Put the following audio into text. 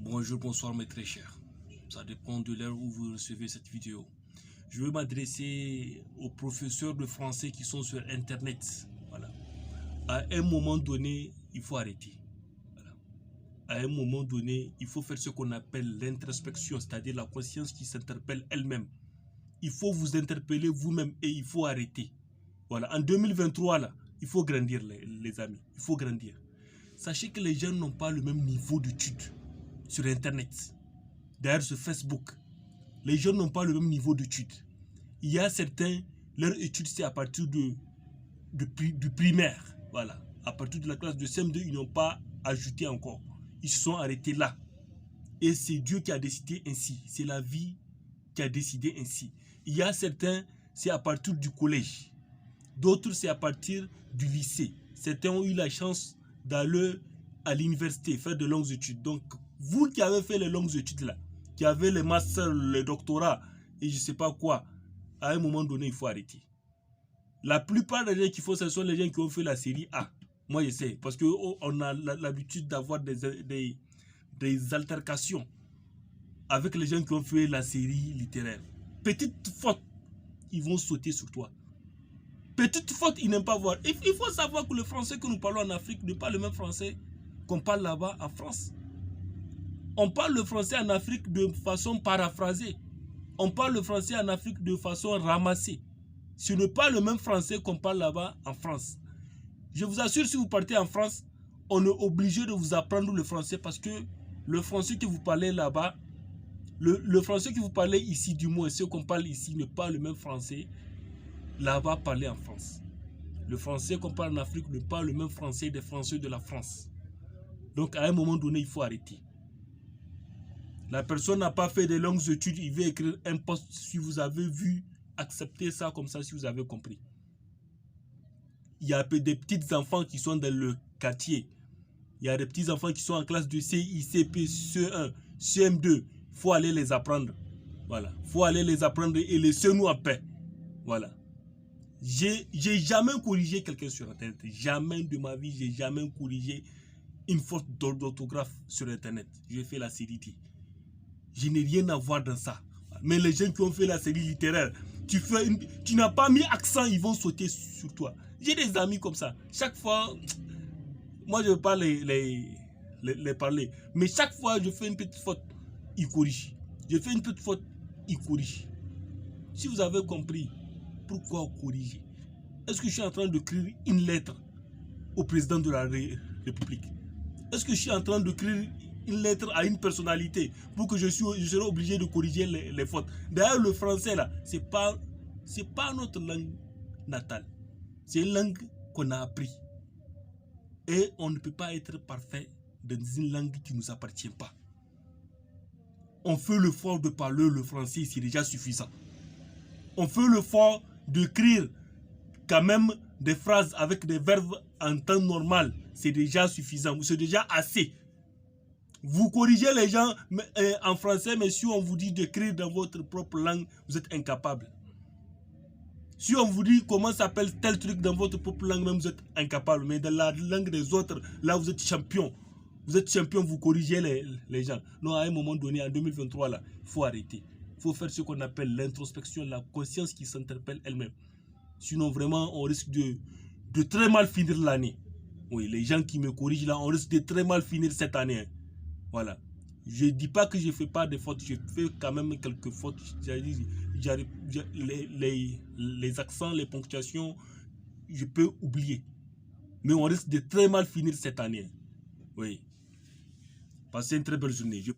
Bonjour, bonsoir mes très chers. Ça dépend de l'heure où vous recevez cette vidéo. Je veux m'adresser aux professeurs de français qui sont sur Internet. Voilà. À un moment donné, il faut arrêter. Voilà. À un moment donné, il faut faire ce qu'on appelle l'introspection, c'est-à-dire la conscience qui s'interpelle elle-même. Il faut vous interpeller vous-même et il faut arrêter. Voilà. En 2023, là, il faut grandir, les amis. Il faut grandir. Sachez que les jeunes n'ont pas le même niveau d'études sur Internet. D'ailleurs, sur Facebook, les jeunes n'ont pas le même niveau d'études. Il y a certains, leur étude, c'est à partir du primaire. Voilà. À partir de la classe de CM2, ils n'ont pas ajouté encore. Ils se sont arrêtés là. Et c'est Dieu qui a décidé ainsi. C'est la vie qui a décidé ainsi. Il y a certains, c'est à partir du collège. D'autres, c'est à partir du lycée. Certains ont eu la chance d'aller à l'université, faire de longues études. Donc, vous qui avez fait les longues études là, qui avez les masters, les doctorats et je ne sais pas quoi, à un moment donné, il faut arrêter. La plupart des gens qui font ça sont les gens qui ont fait la série A. Moi, je sais, parce qu'on a l'habitude d'avoir des altercations avec les gens qui ont fait la série littéraire. Petite faute, ils vont sauter sur toi. Petite faute, ils n'aiment pas voir. Il faut savoir que le français que nous parlons en Afrique n'est pas le même français qu'on parle là-bas en France. On parle le français en Afrique de façon paraphrasée. On parle le français en Afrique de façon ramassée. Ce n'est pas le même français qu'on parle là-bas en France. Je vous assure, si vous partez en France, on est obligé de vous apprendre le français parce que le français que vous parlez là-bas, le français que vous parlez ici, du moins, ce qu'on parle ici n'est pas le même français là-bas parlé en France. Le français qu'on parle en Afrique n'est pas le même français des Français de la France. Donc, à un moment donné, il faut arrêter. La personne n'a pas fait de longues études, il veut écrire un post. Si vous avez vu, acceptez ça comme ça si vous avez compris. Il y a des petits enfants qui sont dans le quartier. Il y a des petits enfants qui sont en classe de CI, CP, CE1, CM2. Il faut aller les apprendre. Voilà. Il faut aller les apprendre et laissez-nous en paix. Voilà. J'ai jamais corrigé quelqu'un sur Internet. Jamais de ma vie, j'ai jamais corrigé une faute d'orthographe sur Internet. J'ai fait la CDT. Je n'ai rien à voir dans ça. Mais les gens qui ont fait la série littéraire, tu n'as pas mis accent, ils vont sauter sur toi. J'ai des amis comme ça. Chaque fois, moi je ne veux pas les parler. Mais chaque fois je fais une petite faute, ils corrigent. Je fais une petite faute, ils corrigent. Si vous avez compris, pourquoi corriger? Est-ce que je suis en train d'écrire une lettre au président de la République? Est-ce que je suis en train d'écrire une lettre à une personnalité pour que je serai obligé de corriger les fautes? D'ailleurs, le français, là, c'est pas notre langue natale. C'est une langue qu'on a appris. Et on ne peut pas être parfait dans une langue qui ne nous appartient pas. On fait l'effort de parler le français, c'est déjà suffisant. On fait l'effort d'écrire quand même des phrases avec des verbes en temps normal. C'est déjà suffisant, c'est déjà assez. Vous corrigez les gens en français, mais si on vous dit d'écrire dans votre propre langue, vous êtes incapable. Si on vous dit comment s'appelle tel truc dans votre propre langue, même vous êtes incapable. Mais dans la langue des autres, là vous êtes champion. Vous êtes champion, vous corrigez les gens. Non, à un moment donné, en 2023, là, il faut arrêter. Il faut faire ce qu'on appelle l'introspection, la conscience qui s'interpelle elle-même. Sinon, vraiment, on risque de très mal finir l'année. Oui, les gens qui me corrigent là, on risque de très mal finir cette année. Hein. Voilà. Je ne dis pas que je ne fais pas de fautes, je fais quand même quelques fautes. Les accents, les ponctuations, je peux oublier. Mais on risque de très mal finir cette année. Oui. Passez une très belle journée.